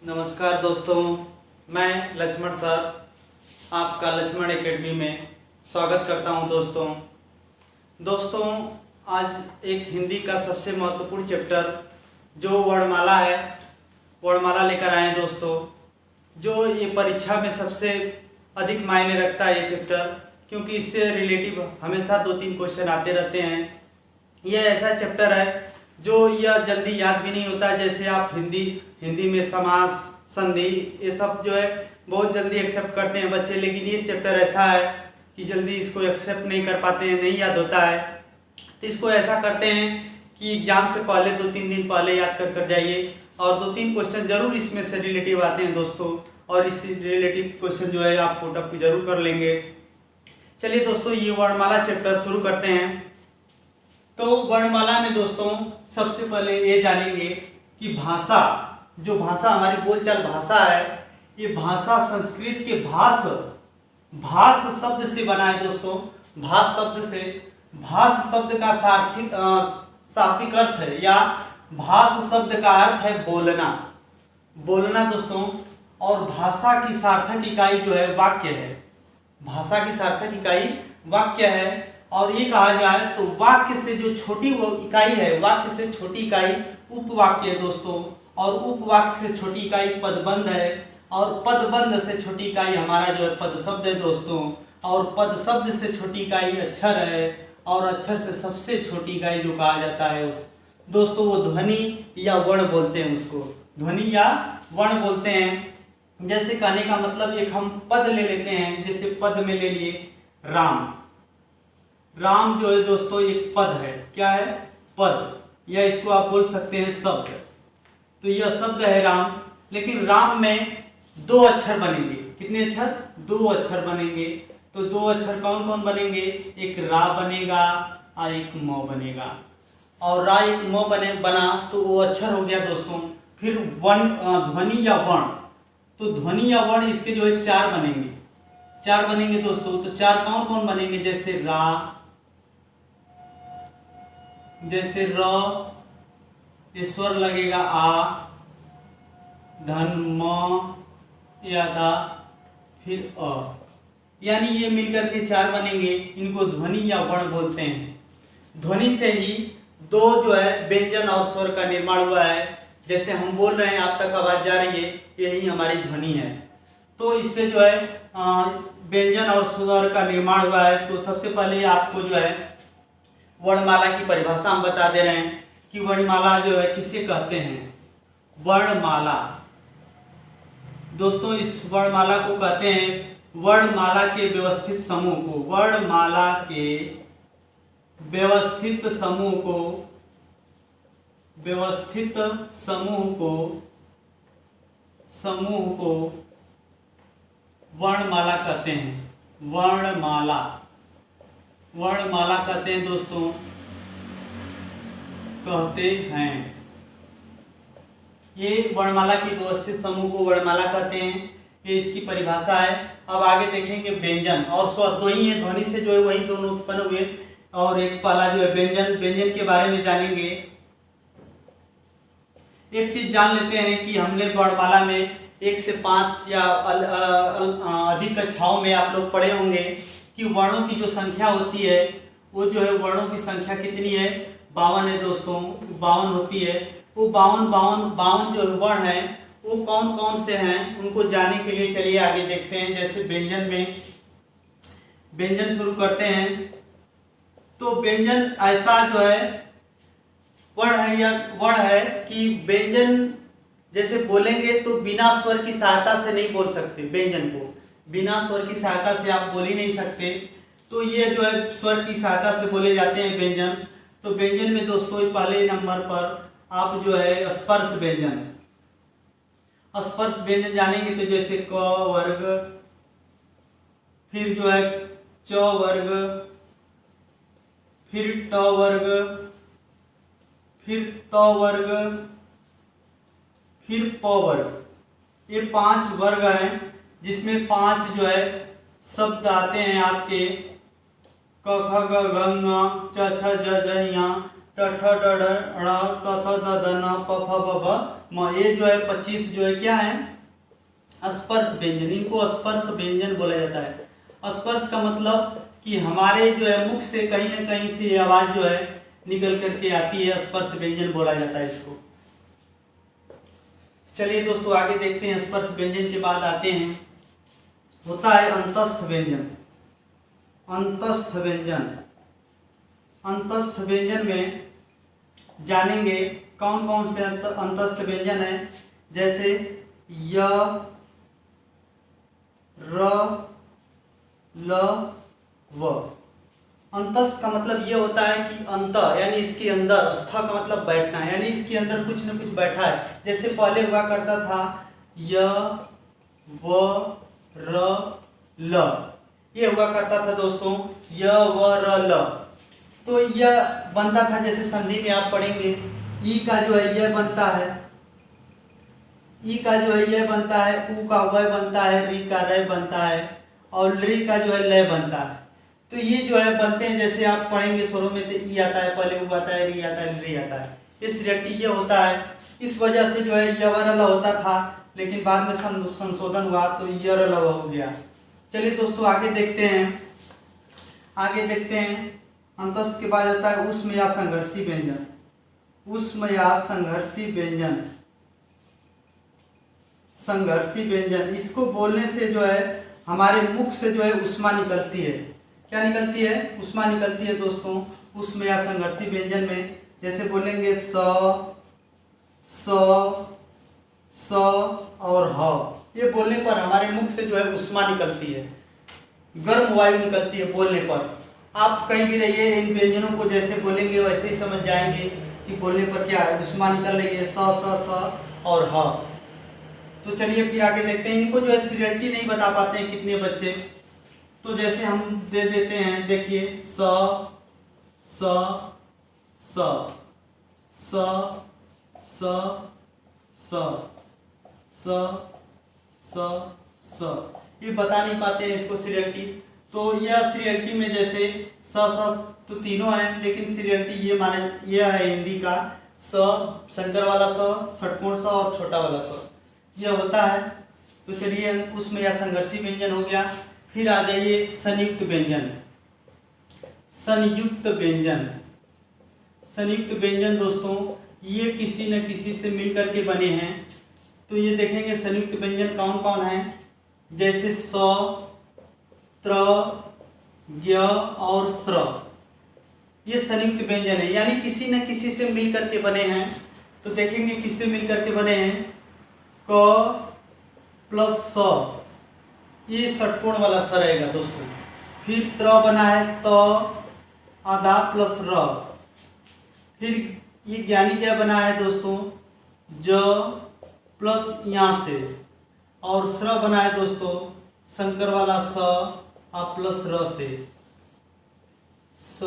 नमस्कार दोस्तों, मैं लक्ष्मण सर आपका लक्ष्मण एकेडमी में स्वागत करता हूं। दोस्तों आज एक हिंदी का सबसे महत्वपूर्ण चैप्टर जो वर्णमाला है, वर्णमाला लेकर आए हैं दोस्तों। जो ये परीक्षा में सबसे अधिक मायने रखता है ये चैप्टर, क्योंकि इससे रिलेटिव हमेशा 2-3 क्वेश्चन आते रहते हैं। यह ऐसा चैप्टर है जो यह जल्दी याद भी नहीं होता। जैसे आप हिंदी में समास, संधि, ये सब जो है बहुत जल्दी एक्सेप्ट करते हैं बच्चे, लेकिन ये चैप्टर ऐसा है कि जल्दी इसको एक्सेप्ट नहीं कर पाते हैं, नहीं याद होता है। तो इसको ऐसा करते हैं कि एग्जाम से पहले 2-3 दिन पहले याद कर जाइए, और 2-3 क्वेश्चन जरूर इसमें से रिलेटिव आते हैं दोस्तों, और इस रिलेटिव क्वेश्चन जो है आप पुट अप जरूर कर लेंगे। चलिए दोस्तों, ये वर्णमाला चैप्टर शुरू करते हैं। तो वर्णमाला में दोस्तों सबसे पहले ये जानेंगे कि भाषा, जो भाषा हमारी बोलचाल भाषा है, ये भाषा संस्कृत के भाष शब्द से बना है दोस्तों। भाष शब्द का शाब्दिक अर्थ है, या भाष शब्द का अर्थ है बोलना दोस्तों। और भाषा की सार्थक इकाई जो है वाक्य है, भाषा की सार्थक इकाई वाक्य है। और ये कहा जाए तो वाक्य से जो छोटी इकाई है, वाक्य से छोटी इकाई उपवाक्य है दोस्तों, और उपवाक्य से छोटी इकाई पदबंध है, और पदबंध से छोटी इकाई हमारा जो है पद शब्द है दोस्तों, और पद शब्द से छोटी इकाई अक्षर है, और अक्षर से सबसे छोटी इकाई जो कहा जाता है उस दोस्तों वो ध्वनि या वर्ण बोलते हैं, उसको ध्वनि या वर्ण बोलते हैं। जैसे कहने का मतलब एक हम पद ले लेते हैं, जैसे पद में ले लिए राम जो है दोस्तों एक पद है। क्या है? पद, या इसको आप बोल सकते हैं शब्द। तो यह शब्द है राम, लेकिन राम में 2 अक्षर बनेंगे। कितने अक्षर? 2 अक्षर बनेंगे। तो 2 अक्षर कौन कौन बनेंगे? एक रा बनेगा और एक म बनेगा, और रा एक म बना तो वो अक्षर हो गया दोस्तों। फिर ध्वनि या वर्ण, तो ध्वनि या वर्ण इसके जो है 4 बनेंगे दोस्तों। तो 4 कौन कौन बनेंगे? जैसे रा, जैसे र, ईश्वर लगेगा आ, धन म या दा, फिर अ, यानी ये मिलकर के 4 बनेंगे। इनको ध्वनि या वर्ण बोलते हैं। ध्वनि से ही 2 जो है व्यंजन और स्वर का निर्माण हुआ है। जैसे हम बोल रहे हैं, आप तक आवाज जा रही है, यही हमारी ध्वनि है। तो इससे जो है व्यंजन और स्वर का निर्माण हुआ है। तो सबसे पहले आपको जो है वर्णमाला की परिभाषा हम बता दे रहे हैं कि वर्णमाला जो है किसे कहते हैं। वर्णमाला दोस्तों, इस वर्णमाला को कहते हैं वर्णमाला के व्यवस्थित समूह को, वर्णमाला के व्यवस्थित समूह को वर्णमाला कहते हैं। वर्णमाला कहते हैं दोस्तों, कहते हैं। ये वर्णमाला के व्यवस्थित समूह को वर्णमाला कहते हैं, ये इसकी परिभाषा है। अब आगे देखेंगे व्यंजन और स्वर, 2 ही है। ध्वनि से जो है वही दोनों उत्पन्न हुए, और एक पहला जो है व्यंजन के बारे में जानेंगे। एक चीज जान लेते हैं कि हमने वर्णमाला में 1 से 5 या अधिक कक्षाओं में आप लोग पढ़े होंगे कि वर्णों की जो संख्या होती है, वो जो है वर्णों की संख्या कितनी है? 52 है दोस्तों, 52 होती है। वो 52 जो वर्ण है वो कौन कौन से हैं, उनको जानने के लिए चलिए आगे देखते हैं। जैसे व्यंजन शुरू करते हैं। तो व्यंजन ऐसा जो है वर्ण है कि व्यंजन जैसे बोलेंगे तो बिना स्वर की सहायता से नहीं बोल सकते। व्यंजन को बिना स्वर की सहायता से आप बोल ही नहीं सकते। तो ये जो है स्वर की सहायता से बोले जाते हैं व्यंजन। तो व्यंजन में दोस्तों पहले नंबर पर आप जो है स्पर्श व्यंजन जानेंगे। तो जैसे क वर्ग, फिर जो है च वर्ग, फिर ट वर्ग, फिर त वर्ग, फिर प वर्ग। ये 5 वर्ग हैं, जिसमें 5 जो है शब्द आते हैं आपके क ख ग घ ङ च छ ज झ ञ ट ठ ड ढ ण क ख ग घ न प फ ब भ ये जो है 25 जो है क्या है, स्पर्श व्यंजन। इनको स्पर्श व्यंजन बोला जाता है। स्पर्श का मतलब कि हमारे जो है मुख से कहीं ना कहीं से ये आवाज जो है निकल करके आती है, स्पर्श व्यंजन बोला जाता है इसको। चलिए दोस्तों आगे देखते हैं। स्पर्श व्यंजन के बाद आते हैं, होता है अंतस्थ व्यंजन। अंतस्थ व्यंजन, अंतस्थ व्यंजन में जानेंगे कौन कौन से अंतस्थ व्यंजन है, जैसे य, र, ल, व। अंतस्थ का मतलब ये होता है कि अंत यानी इसके अंदर, स्थ का मतलब बैठना, यानी इसके अंदर कुछ न कुछ बैठा है। जैसे पहले हुआ करता था य, व, र, ल, ये हुआ करता था दोस्तों य, व, र, ल। तो यह बनता था, जैसे संधि में आप पढ़ेंगे ई का जो है यह बनता है, ई का जो है यह बनता है, उ का वह बनता है, री का रे बनता है, और ली का जो है लय बनता है। तो ये जो है बनते हैं, जैसे आप पढ़ेंगे स्वरों में, तो ई आता है, पहले उ आता है, री आता है, री आता है, ये श्रेष्ठी ये होता है। इस वजह से जो है यवरल होता था, लेकिन बाद में संशोधन हुआ तो यरल हो गया। चलिए दोस्तों आगे देखते हैं। आगे देखते हैं अंतस्थ के बाद आता है उष्म या संघर्षी व्यंजन। उष्म या संघर्षी व्यंजन, संघर्षी व्यंजन, इसको बोलने से जो है हमारे मुख से जो है उष्मा निकलती है। क्या निकलती है? उष्मा निकलती है दोस्तों उष्म या संघर्षी व्यंजन में। जैसे बोलेंगे स, स और ह, ये बोलने पर हमारे मुख से जो है उष्मा निकलती है, गर्म वायु निकलती है बोलने पर। आप कहीं भी रहिए, इन व्यंजनों को जैसे बोलेंगे वैसे ही समझ जाएंगे कि बोलने पर क्या है, उष्मा निकल रही है, स और ह। तो चलिए फिर आगे देखते हैं। इनको जो है सीरियलिटी नहीं बता पाते हैं कितने बच्चे, तो जैसे हम दे देते हैं, देखिए स स स स स स स स स, ये बता नहीं पाते हैं इसको सीरियलिटी। तो यह सीरियलिटी में जैसे स तो तीनों हैं, लेकिन सीरियलिटी ये माने यह है हिंदी का स, शंकर वाला स, षटकोण स और छोटा वाला स, यह होता है। तो चलिए उसमें यह संघर्षी व्यंजन हो गया। फिर आ जाइए संयुक्त व्यंजन। संयुक्त व्यंजन, संयुक्त व्यंजन दोस्तों ये किसी न किसी से मिलकर के बने हैं। तो ये देखेंगे संयुक्त व्यंजन कौन कौन है, जैसे स, त्र, ज्ञ और स्र, ये संयुक्त व्यंजन है, यानी किसी न किसी से मिलकर के बने हैं। तो देखेंगे किससे मिलकर के बने हैं, क प्लस स, ये षटकोण वाला स रहेगा दोस्तों। फिर त्र बना है त आधा प्लस र, फिर ये ज्ञानी क्या बना है दोस्तों, ज प्लस यहाँ से, और स्र बना है दोस्तों शंकर वाला स और प्लस र से, स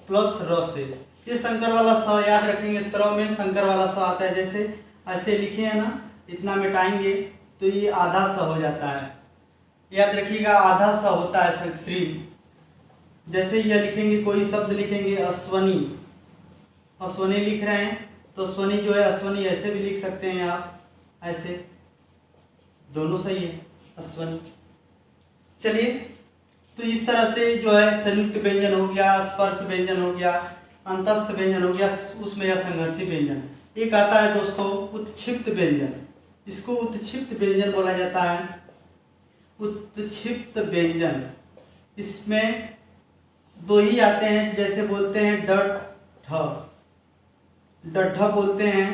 प्लस र से। ये शंकर वाला स याद रखेंगे, स्र में शंकर वाला स आता है, जैसे ऐसे लिखे हैं ना, इतना मिटाएंगे तो ये आधा स हो जाता है। याद रखिएगा आधा स होता है श्री। जैसे यह लिखेंगे, कोई शब्द लिखेंगे अश्वनी, अश्वनी लिख रहे हैं तो अश्वनी जो है अश्वनी ऐसे भी लिख सकते हैं आप, ऐसे दोनों सही है अश्वनी। चलिए तो इस तरह से जो है संयुक्त व्यंजन हो गया, स्पर्श व्यंजन हो गया, अंतस्थ व्यंजन हो गया, उसमें या संघर्षी व्यंजन। एक आता है दोस्तों उत्क्षिप्त व्यंजन, इसको उत्क्षिप्त व्यंजन बोला जाता है। उत्क्षिप्त व्यंजन, इसमें दो ही आते हैं, जैसे बोलते हैं डठ, डठ बोलते हैं,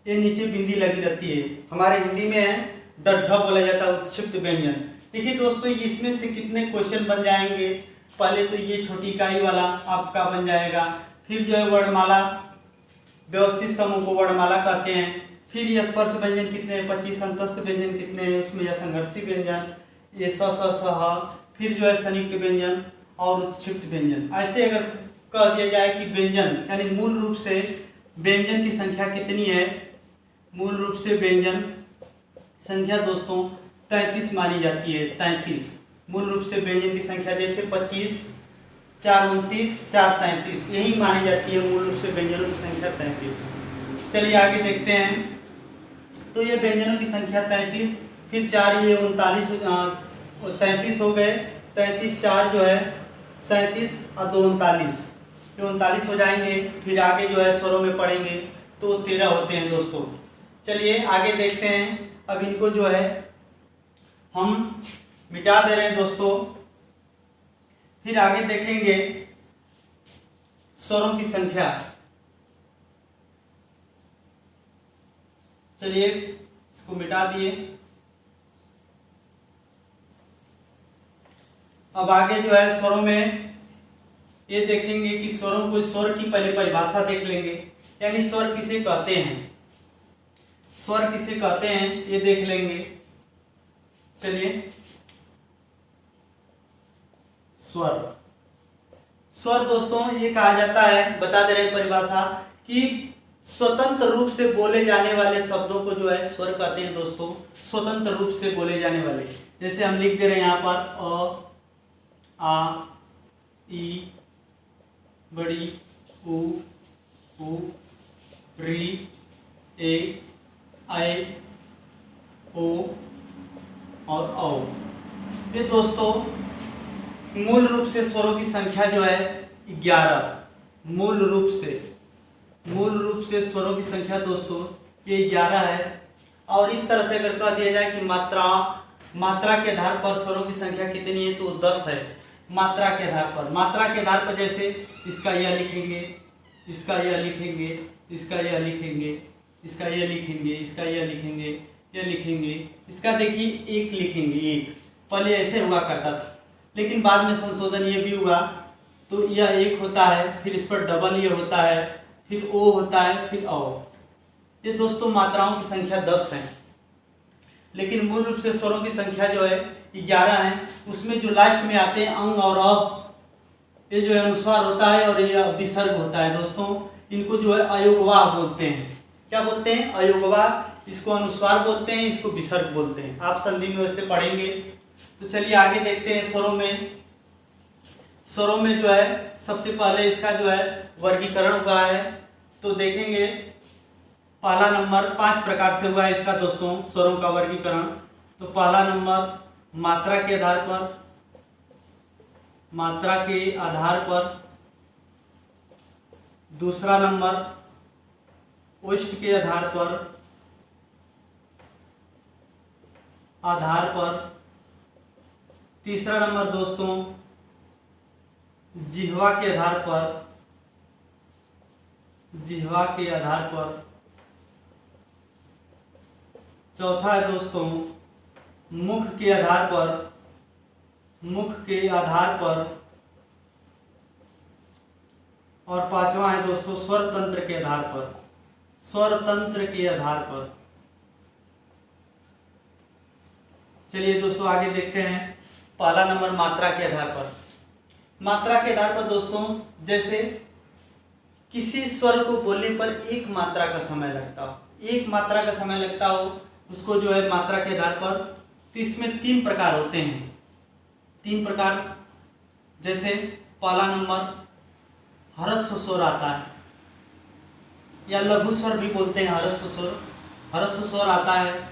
ये नीचे बिंदी लगी रहती है, हमारे हिंदी में है डठ बोला जाता है उत्क्षिप्त व्यंजन। देखिए दोस्तों इसमें से कितने क्वेश्चन बन जाएंगे। पहले तो ये छोटी इकाई वाला आपका बन जाएगा, फिर जो है वर्णमाला, व्यवस्थित समूह को वर्णमाला कहते हैं। फिर ये स्पर्श व्यंजन कितने हैं, 25, अंतस्थ व्यंजन कितने हैं, उसमें यह संघर्षी व्यंजन, ये स स ह, फिर जो है संयुक्त व्यंजन और उत्क्षिप्त व्यंजन। ऐसे अगर कह दिया जाए कि व्यंजन यानी मूल रूप से व्यंजन की संख्या कितनी है, मूल रूप से व्यंजन संख्या दोस्तों 33 मानी जाती है। 33 मूल रूप से व्यंजन की संख्या, जैसे 25, 4 29, 4 33, यही मानी जाती है मूल रूप से व्यंजनों की संख्या 33। चलिए आगे देखते हैं। तो ये व्यंजनों की संख्या 33, फिर 4 ये 33 हो गए। 33 4 जो है 37 और 2 39, ये 39 हो जाएंगे। फिर आगे जो है स्वरों में पढ़ेंगे तो 13 होते हैं दोस्तों। चलिए आगे देखते हैं। अब इनको जो है हम मिटा दे रहे हैं दोस्तों। फिर आगे देखेंगे स्वरों की संख्या। चलिए इसको मिटा दिए। अब आगे जो है स्वरों में ये देखेंगे कि स्वरों को, स्वर की पहले परिभाषा देख लेंगे, यानी स्वर किसे कहते हैं, स्वर किसे कहते हैं ये देख लेंगे। चलिए स्वर, स्वर दोस्तों ये कहा जाता है, बता दे रहे परिभाषा, कि स्वतंत्र रूप से बोले जाने वाले शब्दों को जो है स्वर कहते हैं दोस्तों। स्वतंत्र रूप से बोले जाने वाले, जैसे हम लिख दे रहे हैं यहाँ पर अ, आ, ई, बड़ी, उ, री, ए, आई, ओ और औ। ये दोस्तों मूल रूप से स्वरों की संख्या जो है 11। मूल रूप से स्वरों की संख्या दोस्तों ये 11 है। और इस तरह से अगर कह दिया जाए कि मात्रा के आधार पर स्वरों की संख्या कितनी है तो 10 है। मात्रा के आधार पर जैसे इसका यह लिखेंगे, इसका यह लिखेंगे, इसका यह लिखेंगे, इसका यह लिखेंगे, इसका यह लिखेंगे, यह लिखेंगे, इसका देखिए एक लिखेंगे। एक पहले ऐसे हुआ करता था, लेकिन बाद में संशोधन ये भी हुआ, तो यह एक होता है, फिर इस पर डबल ये होता है, फिर ओ होता है, फिर औ। ये दोस्तों मात्राओं की संख्या 10 है। लेकिन मूल रूप से स्वरों की संख्या जो है 11 है। उसमें जो लास्ट में आते हैं अंग और अ, ये जो है अनुस्वार होता है और ये विसर्ग होता है दोस्तों। इनको जो है अयोगवाह बोलते हैं। क्या बोलते हैं? अयोगवाह। इसको अनुस्वार बोलते हैं, इसको विसर्ग बोलते हैं। आप संधि में वैसे पढ़ेंगे। तो चलिए आगे देखते हैं स्वरों में। स्वरों में जो है सबसे पहले इसका जो है वर्गीकरण हुआ है, तो देखेंगे पहला नंबर 5 प्रकार से हुआ है इसका दोस्तों स्वरों का वर्गीकरण। तो पहला नंबर मात्रा के आधार पर, दूसरा नंबर ओष्ठ के आधार पर, तीसरा नंबर दोस्तों जिह्वा के आधार पर, चौथा है दोस्तों मुख के आधार पर, और पांचवा है दोस्तों स्वर तंत्र के आधार पर। चलिए दोस्तों आगे देखते हैं। पहला नंबर मात्रा के आधार पर। मात्रा के आधार पर दोस्तों जैसे किसी स्वर को बोलने पर एक मात्रा का समय लगता हो, उसको जो है मात्रा के आधार पर। तो इसमें 3 प्रकार होते हैं। 3 प्रकार, जैसे पहला नंबर ह्रस्व स्वर आता है, या लघु स्वर भी बोलते हैं। ह्रस्व स्वर आता है।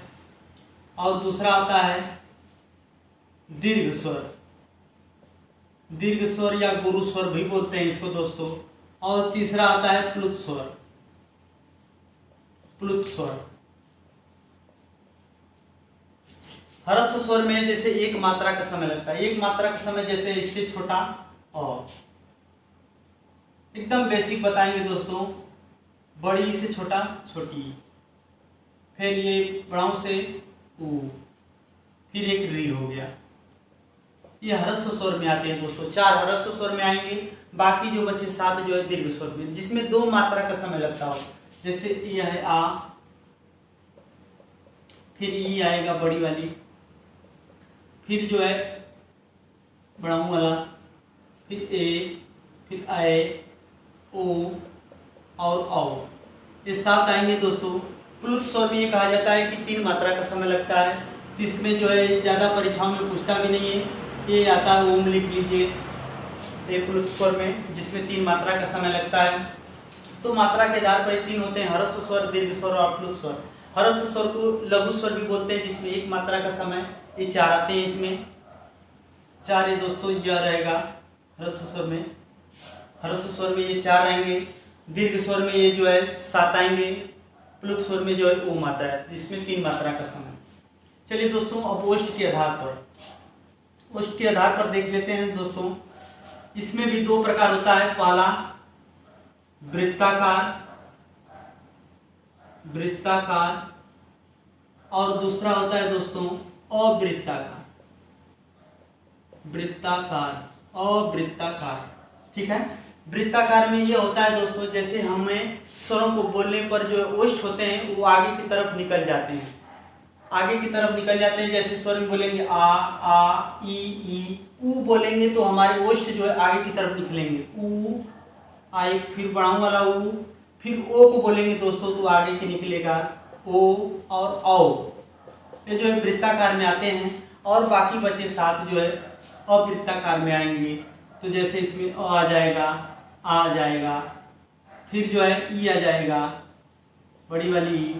और दूसरा आता है दीर्घ स्वर या गुरु स्वर भी बोलते हैं इसको दोस्तों। और तीसरा आता है प्लुत स्वर। ह्रस्व स्वर में जैसे एक मात्रा का समय लगता है। एक मात्रा का समय जैसे इससे छोटा और एकदम बेसिक बताएंगे दोस्तों। बड़ी से छोटा छोटी, फिर ये बड़ाऊ से ऊ, फिर एक री हो गया। ये ह्रस्व स्वर में आते हैं दोस्तों। 4 ह्रस्व स्वर में आएंगे, बाकी जो बचे 7 जो है दीर्घ स्वर में, जिसमें 2 मात्रा का समय लगता हो। जैसे ये है आ, फिर ई आएगा बड़ी वाली, फिर जो है बड़ाऊ वाला, फिर ए, फिर आए, ओ और औ। ये 7 आएंगे दोस्तों। प्लुत स्वर में ये कहा जाता है कि 3 मात्रा का समय लगता है। इसमें जो है ज़्यादा परीक्षाओं में पूछता भी नहीं है। ये आता है ओम लिख लीजिए एक प्लुत स्वर में, जिसमें 3 मात्रा का समय लगता है। तो मात्रा के आधार पर ये 3 होते हैं, ह्रस्व स्वर, दीर्घ स्वर और प्लुत स्वर। ह्रस्व स्वर को लघु स्वर भी बोलते हैं, जिसमें एक मात्रा का समय ये 4 आते हैं। इसमें 4 ये दोस्तों यह रहेगा ह्रस्व स्वर में, ह्रस्व स्वर में ये 4 रहेंगे। दीर्घ स्वर में ये जो है 7 आएंगे। प्लुत स्वर में जो है ओम आता है, जिसमें 3 मात्रा का समय। चलिए दोस्तों, अब ओष्ठ के आधार पर, ओष्ठ के आधार पर देख लेते हैं दोस्तों। इसमें भी 2 प्रकार होता है। पहला वृत्ताकार, वृत्ताकार, और दूसरा होता है दोस्तों अवृत्ताकार, वृत्ताकार, अवृत्ताकार। ठीक है। वृत्ताकार में ये होता है दोस्तों, जैसे हमें स्वरों को बोलने पर जो ओष्ठ होते हैं वो आगे की तरफ निकल जाते हैं, आगे की तरफ निकल जाते हैं। जैसे स्वर में बोलेंगे आ, ई, ऊ बोलेंगे तो हमारे ओष्ठ जो है आगे की तरफ निकलेंगे। ऊ आई, फिर बढ़ाऊं वाला ऊ, फिर ओ को बोलेंगे दोस्तों तो आगे की निकलेगा ओ और औ। ये जो है वृत्ताकार में आते हैं, और बाकी बचे 7 जो है अवृत्ताकार में आएंगे। तो जैसे इसमें अ आ जाएगा, फिर जो है ई आ जाएगा, बड़ी वाली ई,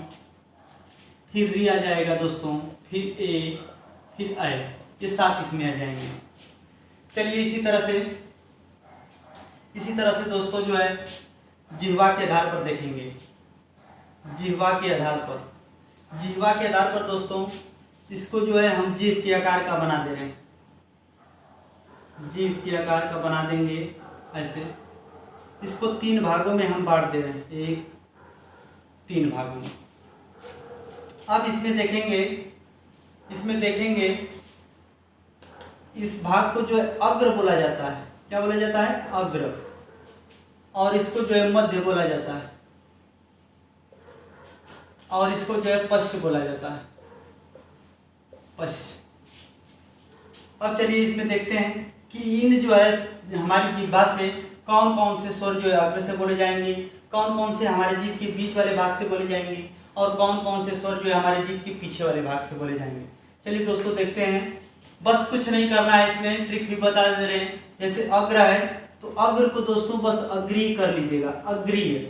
फिर री आ जाएगा दोस्तों, फिर ए, फिर आई, ये 7 इसमें आ जाएंगे। चलिए इसी तरह से दोस्तों जो है जिह्वा के आधार पर देखेंगे। जिह्वा के आधार पर दोस्तों इसको जो है हम जीभ के आकार का बना दे रहे हैं, जीभ के आकार का बना देंगे ऐसे। इसको 3 भागों में हम बांट दे रहे हैं, 1, 3 भागों में। अब इसमें देखेंगे इस भाग को जो है अग्र बोला जाता है। क्या बोला जाता है? अग्र। और इसको जो है मध्य बोला जाता है, और इसको जो है पश्च बोला जाता है, पश्च। अब चलिए इसमें देखते हैं कि इन जो है हमारी जिह्वा से कौन कौन से स्वर जो है अग्र से बोले जाएंगे, कौन कौन से हमारे जीभ के बीच वाले भाग से बोले जाएंगे, और कौन कौन से स्वर जो है हमारे जीभ के पीछे वाले भाग से बोले जाएंगे। चलिए दोस्तों देखते हैं। बस कुछ नहीं करना है, इसमें ट्रिक भी बता दे रहे हैं। जैसे अग्र है तो अग्र को दोस्तों बस अग्री कर लीजिएगा, अग्री है,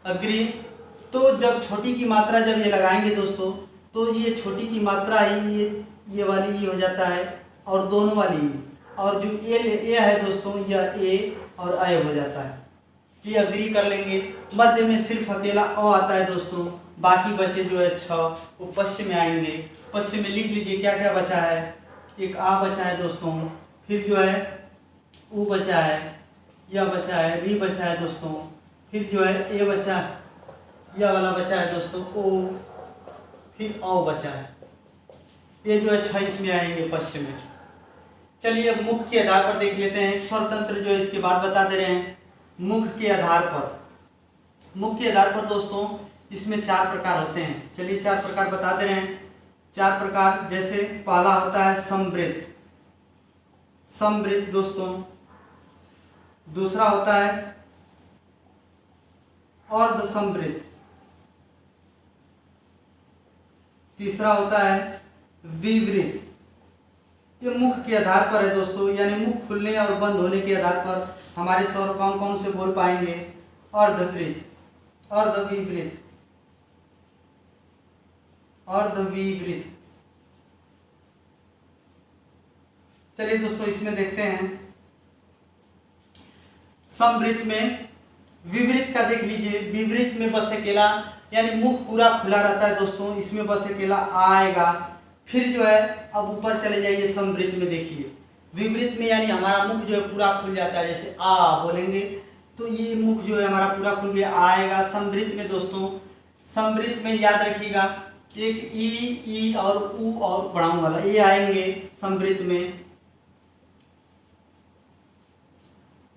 अग्री। तो जब छोटी की मात्रा जब ये लगाएंगे दोस्तों, तो ये छोटी की मात्रा ही ये वाली ये हो जाता है, और दोनों वाली, और जो ए है दोस्तों यह ए और आय हो जाता है। ये अग्री कर लेंगे। मध्य में सिर्फ अकेला अ आता है दोस्तों, बाकी बचे जो है 6 वो पश्चिम में आएंगे। पश्चिम में लिख लीजिए क्या क्या बचा है। एक आ बचा है दोस्तों, फिर जो है ऊ बचा है, या बचा है, री बचा है दोस्तों, फिर जो है ए बचा, या वाला बचा है दोस्तों ओ, फिर औ बचा है। ये जो है 6 इसमें आएंगे पश्चिम में। चलिए अब मुख के आधार पर देख लेते हैं। स्वरतंत्र जो है इसके बाद बता दे रहे हैं। मुख के आधार पर दोस्तों इसमें 4 प्रकार होते हैं। चलिए 4 प्रकार बता दे रहे हैं। 4 प्रकार, जैसे पहला होता है समवृत्त, समवृत्त दोस्तों। दूसरा होता है अर्ध समवृत्त। तीसरा होता है विवृत्त। ये मुख के आधार पर है दोस्तों, यानी मुख खुलने और बंद होने के आधार पर हमारे स्वर कौन कौन से बोल पाएंगे। अर्धवृत्त, अर्धविवृत्त, अर्धविवृत्त। चलिए दोस्तों इसमें देखते हैं। समवृत्त में विवृत्त का देख लीजिए। विवृत्त में बस अकेला, यानी मुख पूरा खुला रहता है दोस्तों, इसमें बस अकेला आएगा। फिर जो है अब ऊपर चले जाइए समवृत्त में देखिए। विवृत्त में यानी हमारा मुख जो है पूरा खुल जाता है, जैसे आ बोलेंगे तो ये मुख जो है हमारा पूरा खुल गया, आएगा। समवृत्त में दोस्तों, समवृत्त में याद रखिएगा एक ई और ऊ और बढ़ाऊं वाला ये आएंगे समवृत्त में।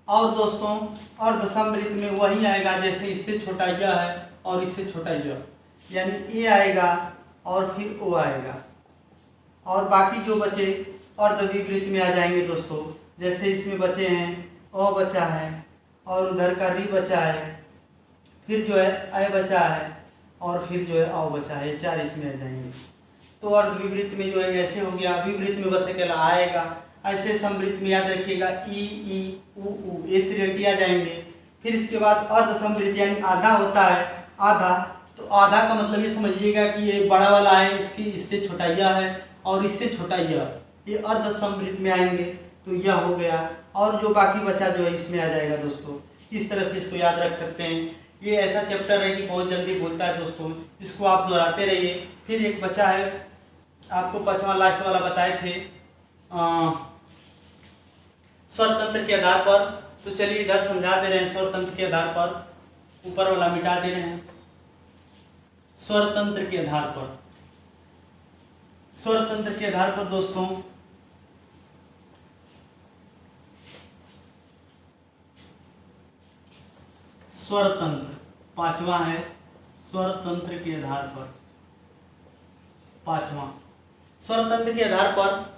और दोस्तों अर्ध समवृत्त में वही आएगा, जैसे इससे छोटा यह है और इससे छोटा यह, यानी ए आएगा और फिर ओ आएगा। और बाकी जो बचे अर्धविवृत्त में आ जाएंगे दोस्तों, जैसे इसमें बचे हैं अ बचा है और उधर का री बचा है, फिर जो है अय बचा है और फिर जो है औ बचा है। 4 इसमें आ जाएंगे। तो अर्धविवृत्त में जो है ऐसे हो गया। विवृत्त में बस अकेला आएगा। ऐसे समवृत्त में याद रखिएगा ई ऊ ऊ, ए से रेटी आ जाएंगे। फिर इसके बाद अर्ध समवृत्त यानी आधा होता है, आधा। तो आधा का मतलब ये समझिएगा कि ये बड़ा वाला है, इसकी इससे छोटा यह है और इससे छोटा यह, ये अर्ध समवृत्त में आएंगे। तो यह हो गया और जो बाकी बचा जो है इसमें आ जाएगा दोस्तों। इस तरह से इसको याद रख सकते हैं। ये ऐसा चैप्टर है कि बहुत जल्दी भूलता है दोस्तों, इसको आप दोहराते रहिए। फिर एक बचा है, आपको पांचवा लास्ट वाला बताए थे स्वरतंत्र के आधार पर। तो चलिए इधर समझा दे रहे हैं स्वरतंत्र के आधार पर, ऊपर वाला मिटा दे रहे हैं। स्वरतंत्र के आधार पर, स्वरतंत्र के आधार पर दोस्तों स्वरतंत्र पांचवा है, स्वरतंत्र के आधार पर पांचवा। स्वरतंत्र के आधार पर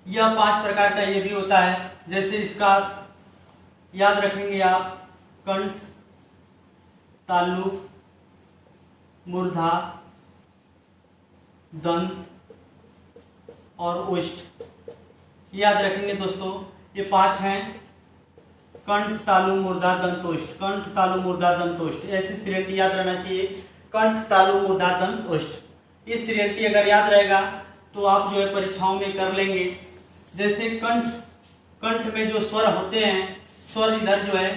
यह 5 प्रकार का ये भी होता है। जैसे इसका याद रखेंगे आप, कंठ, तालु, मूर्धा, दंत और ओष्ठ, याद रखेंगे दोस्तों। ये 5 हैं, कंठ, तालु, मूर्धा, दंत, ओष्ठ। कंठ, तालु, मूर्धा, दंत, ओष्ठ, ऐसी श्रेणी याद रहना चाहिए। कंठ, तालु, मूर्धा, दंत, ओष्ठ, ये श्रेणी अगर याद रहेगा तो आप जो है परीक्षाओं में कर लेंगे। जैसे कंठ, कंठ में जो स्वर होते हैं, स्वर इधर जो है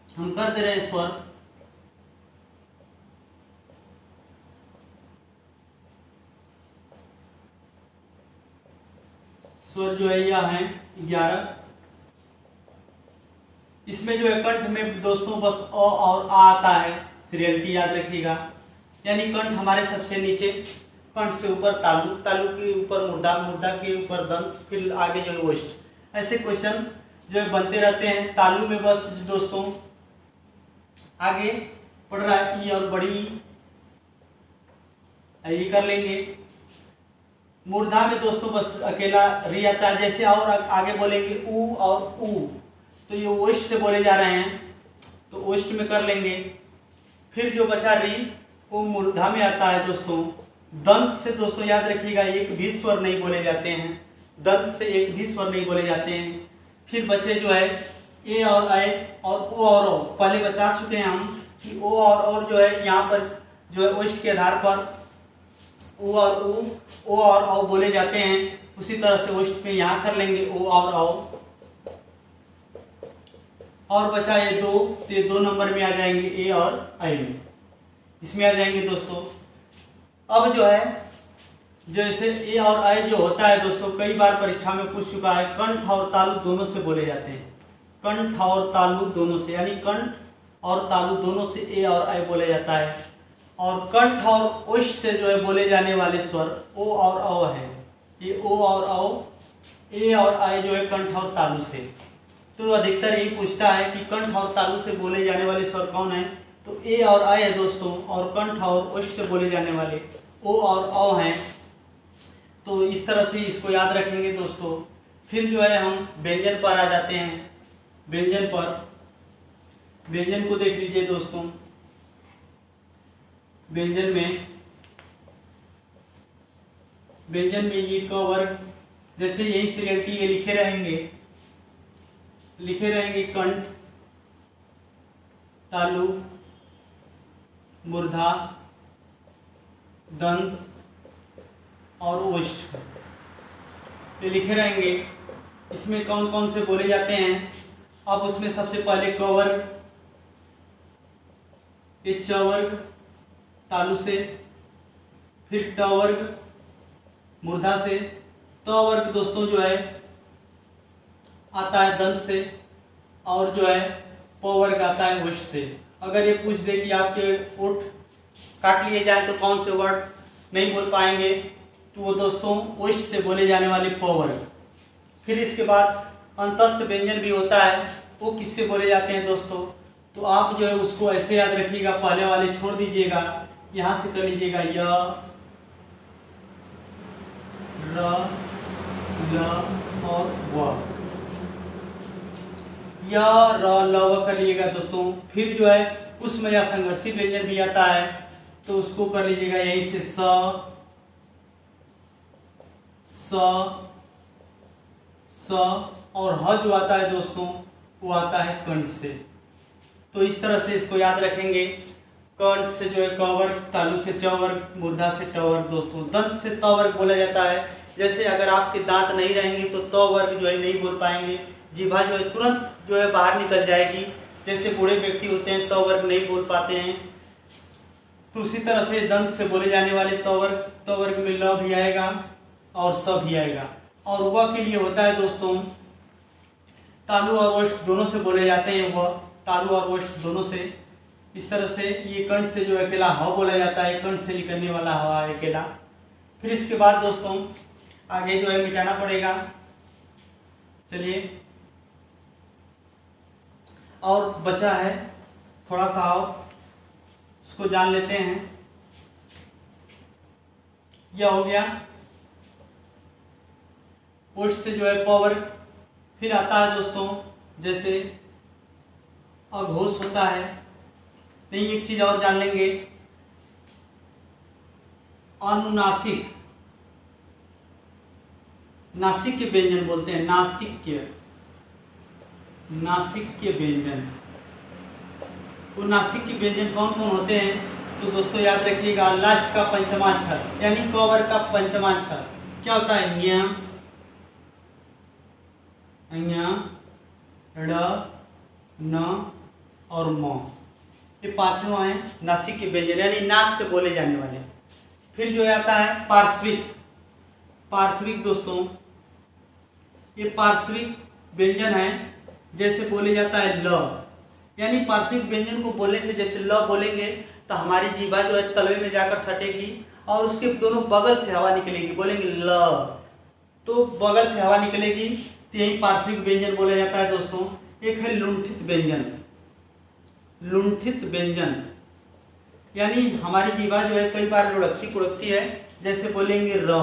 हम कर दे रहे हैं स्वर, स्वर जो है यह है 11। इसमें जो है कंठ में दोस्तों बस अ और आ आता है, श्रेणी याद रखिएगा। यानी कंठ हमारे सबसे नीचे, कंठ से ऊपर तालु, तालु के ऊपर मूर्धा, मूर्धा के ऊपर दंत, फिर आगे जो है ओष्ठ। ऐसे क्वेश्चन जो है बनते रहते हैं। तालु में बस दोस्तों आगे पढ़ रहा है ई और बड़ी ये कर लेंगे। मूर्धा में दोस्तों बस अकेला री आता है। जैसे और आगे बोलेंगे ऊ और ऊ, तो ये ओष्ठ से बोले जा रहे हैं तो ओष्ठ में कर लेंगे। फिर जो बचा री वो मूर्धा में आता है दोस्तों। दंत से दोस्तों याद रखिएगा एक भी स्वर नहीं बोले जाते हैं, दंत से एक भी स्वर नहीं बोले जाते हैं। फिर बचे जो है ए और ऐ और ओ और ओ। पहले बता चुके हैं हम कि ओ और जो है यहाँ पर जो है ओष्ठ के आधार पर ओ और ऊ, ओ और औ बोले जाते हैं। उसी तरह से ओष्ठ पे यहाँ कर लेंगे ओ और औ। और बचा ये दो, तो ये 2 नंबर में आ जाएंगे ए और आई में, इसमें आ जाएंगे दोस्तों। अब जो है जैसे ए और आई जो होता है दोस्तों, कई बार परीक्षा में पूछ चुका है, कंठ और तालु दोनों से बोले जाते हैं। कंठ और तालु दोनों से, यानी कंठ और तालु दोनों से ए और आई बोला जाता है। और कंठ और ओष्ठ से जो है बोले जाने वाले स्वर ओ और औ है। ये ओ और औ, ए और आई जो है कंठ और तालु से। तो अधिकतर यही पूछता है कि कंठ और तालु से बोले जाने वाले स्वर कौन है, तो ए और आई है दोस्तों। और कंठ और ओष्ठ से बोले जाने वाले ओ और औ हैं। तो इस तरह से इसको याद रखेंगे दोस्तों। फिर जो है हम व्यंजन पर आ जाते हैं। व्यंजन पर, व्यंजन को देख लीजिए दोस्तों। व्यंजन में ये क वर्ग, जैसे यही श्रेणी ये लिखे रहेंगे कंठ, तालु, मूर्धा, दंत और ओष्ठ, ये लिखे रहेंगे। इसमें कौन कौन से बोले जाते हैं। अब उसमें सबसे पहले क वर्ग, ये च वर्ग तालु से, फिर ट वर्ग मूर्धा से, त वर्ग दोस्तों जो है आता है दंत से, और जो है प वर्ग आता है ओष्ठ से। अगर ये पूछ दे कि आपके ओठ काट लिए जाए तो कौन से वर्ड नहीं बोल पाएंगे, तो वो दोस्तों ओष्ठ से बोले जाने वाले प वर्ग। फिर इसके बाद अंतस्थ व्यंजन भी होता है, वो किससे बोले जाते हैं दोस्तों, तो आप जो है उसको ऐसे याद रखिएगा, पहले वाले छोड़ दीजिएगा, यहाँ से कर लीजिएगा य, र, ल और व। य, र, ल, व कर लीजिएगा दोस्तों। फिर जो है उसमें या संघर्षी व्यंजन भी आता है, तो उसको कर लीजिएगा यहीं से स, स, स, और ह जो आता है दोस्तों वो आता है कंठ से। तो इस तरह से इसको याद रखेंगे। कंठ से जो है क वर्ग, तालु से च वर्ग, मूर्धा से ट वर्ग दोस्तों। दंत से त वर्ग बोला जाता है। जैसे अगर आपके दांत नहीं रहेंगे तो त वर्ग जो है नहीं बोल पाएंगे, जीभा जो है तुरंत जो है बाहर निकल जाएगी। जैसे बूढ़े व्यक्ति होते हैं त वर्ग नहीं बोल पाते हैं, तो उसी तरह से दंत से बोले जाने वाले त वर्ग में ल भी आएगा और स भी आएगा। और व के लिए होता है दोस्तों, तालु और ओष्ठ दोनों से बोले जाते हैं वह, तालु और ओष्ठ दोनों से। इस तरह से ये कंठ से जो है अकेला ह बोला जाता है, कंठ से निकलने वाला ह है अकेला। फिर इसके बाद दोस्तों आगे जो है मिटाना पड़ेगा। चलिए, और बचा है थोड़ा सा, और उसको जान लेते हैं। यह हो गया ओष्ठ से जो है प वर्ग। फिर आता है दोस्तों जैसे अघोष होता है। नहीं, एक चीज और जान लेंगे, अनुनासिक, नासिक के व्यंजन बोलते हैं, नासिक के व्यंजन। वो नासिक के व्यंजन कौन कौन होते हैं? तो दोस्तों याद रखिएगा, लास्ट का पंचमाक्षर यानी क वर्ग का पंचमाक्षर क्या होता है? ञ, ण, न और म। ये पांचों हैं नासिक के व्यंजन यानी नाक से बोले जाने वाले। फिर जो आता है पार्श्विक। पार्श्विक दोस्तों, ये पार्श्विक व्यंजन है। जैसे बोले जाता है ल, यानी पार्श्विक व्यंजन को बोलने से जैसे ल बोलेंगे तो हमारी जीभा जो है तलवे में जाकर सटेगी और उसके दोनों बगल से हवा निकलेगी। बोलेंगे ल तो बगल से हवा निकलेगी, तो यही पार्श्विक व्यंजन बोला जाता है दोस्तों। एक है लुंठित व्यंजन। लुंठित व्यंजन यानी हमारी जीभा जो है कई बार लुढ़कती कुढ़कती है। जैसे बोलेंगे र,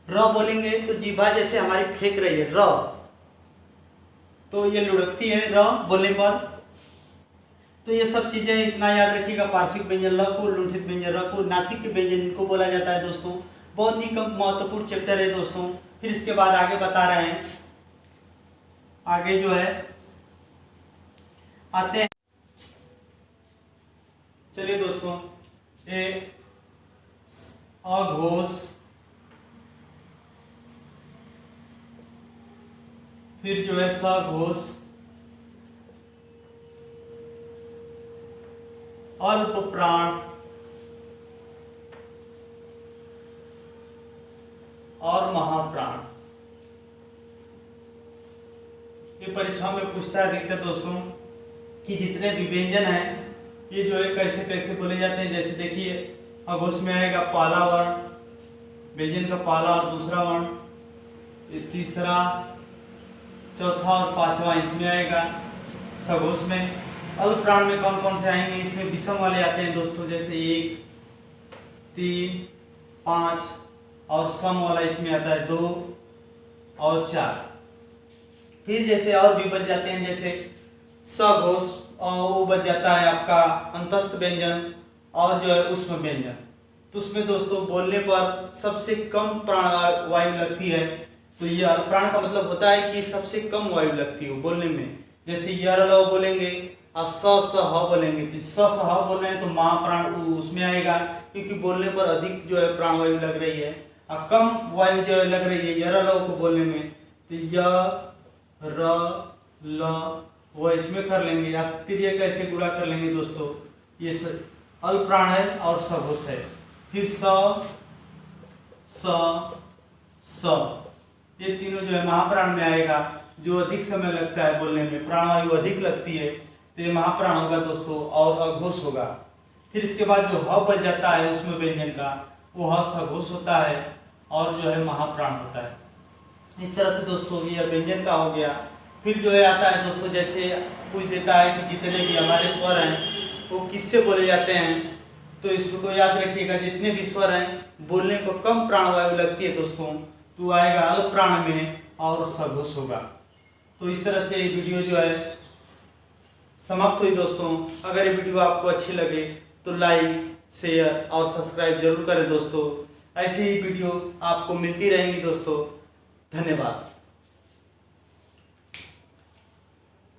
र बोलेंगे तो जीभा जैसे हमारी फेंक रही है र, तो ये लुढ़कती है र बोलने पर। तो ये सब चीजें इतना याद रखिएगा, पार्श्विक व्यंजन ल को, लुंठित व्यंजन र को, नासिक के व्यंजन को बोला जाता है दोस्तों। बहुत ही कम महत्वपूर्ण चैप्टर है दोस्तों। फिर इसके बाद आगे बता रहे हैं, आगे जो है आते हैं। चलिए दोस्तों, ये अघोष, फिर जो है सघोष, अल्प प्राण और महाप्राण। ये परीक्षा में पूछता है देखते दोस्तों कि जितने भी व्यंजन हैं ये जो है कैसे कैसे बोले जाते हैं। जैसे देखिए, अघोष में आएगा पहला वर्ण, व्यंजन का पहला और दूसरा वर्ण, ये तीसरा, चौथा और पांचवा इसमें आएगा। सघोष में अल्प प्राण में कौन कौन से आएंगे? इसमें विषम वाले आते हैं दोस्तों, जैसे 1, 3, 5 और सम वाला इसमें आता है 2 और 4। फिर जैसे और भी बच जाते हैं, जैसे सघोष वो बच जाता है आपका अंतस्थ व्यंजन और जो है उष्म व्यंजन। तो उसमें दोस्तों बोलने पर सबसे कम प्राण वायु लगती है। तो यह प्राण का मतलब होता है कि सबसे कम वायु लगती है बोलने में। जैसे यर ल बोलेंगे और स ह बोलेंगे, तो स ह बोल रहे हैं तो महाप्राण उसमें आएगा, क्योंकि बोलने पर अधिक जो है प्राण वायु लग रही है और कम वायु जो है लग रही है यर ल को बोलने में। तो य र ल वो इसमें कर लेंगे, या त्रिय कैसे गुणा कर लेंगे दोस्तों? ये अल्प प्राण है और सघोष है। फिर स ये तीनों जो है महाप्राण में आएगा, जो अधिक समय लगता है बोलने में, प्राणवायु अधिक लगती है, तो ये महाप्राण होगा दोस्तों और अघोष होगा। फिर इसके बाद जो ह बच जाता है उसमें व्यंजन का, वो ह सघोष होता है और जो है महाप्राण होता है। इस तरह से दोस्तों ये व्यंजन का हो गया। फिर जो है आता है दोस्तों, जैसे पूछ देता है कि जितने भी हमारे स्वर हैं वो किससे बोले जाते हैं, तो इसको याद रखिएगा, जितने भी स्वर हैं बोलने पर कम प्राणवायु लगती है दोस्तों, तो आएगा अल्प प्राण में और सघोष होगा। तो इस तरह से ये वीडियो जो है समाप्त हुई दोस्तों। अगर ये वीडियो आपको अच्छी लगे तो लाइक, शेयर और सब्सक्राइब जरूर करें दोस्तों। ऐसी ही वीडियो आपको मिलती रहेंगी दोस्तों। धन्यवाद।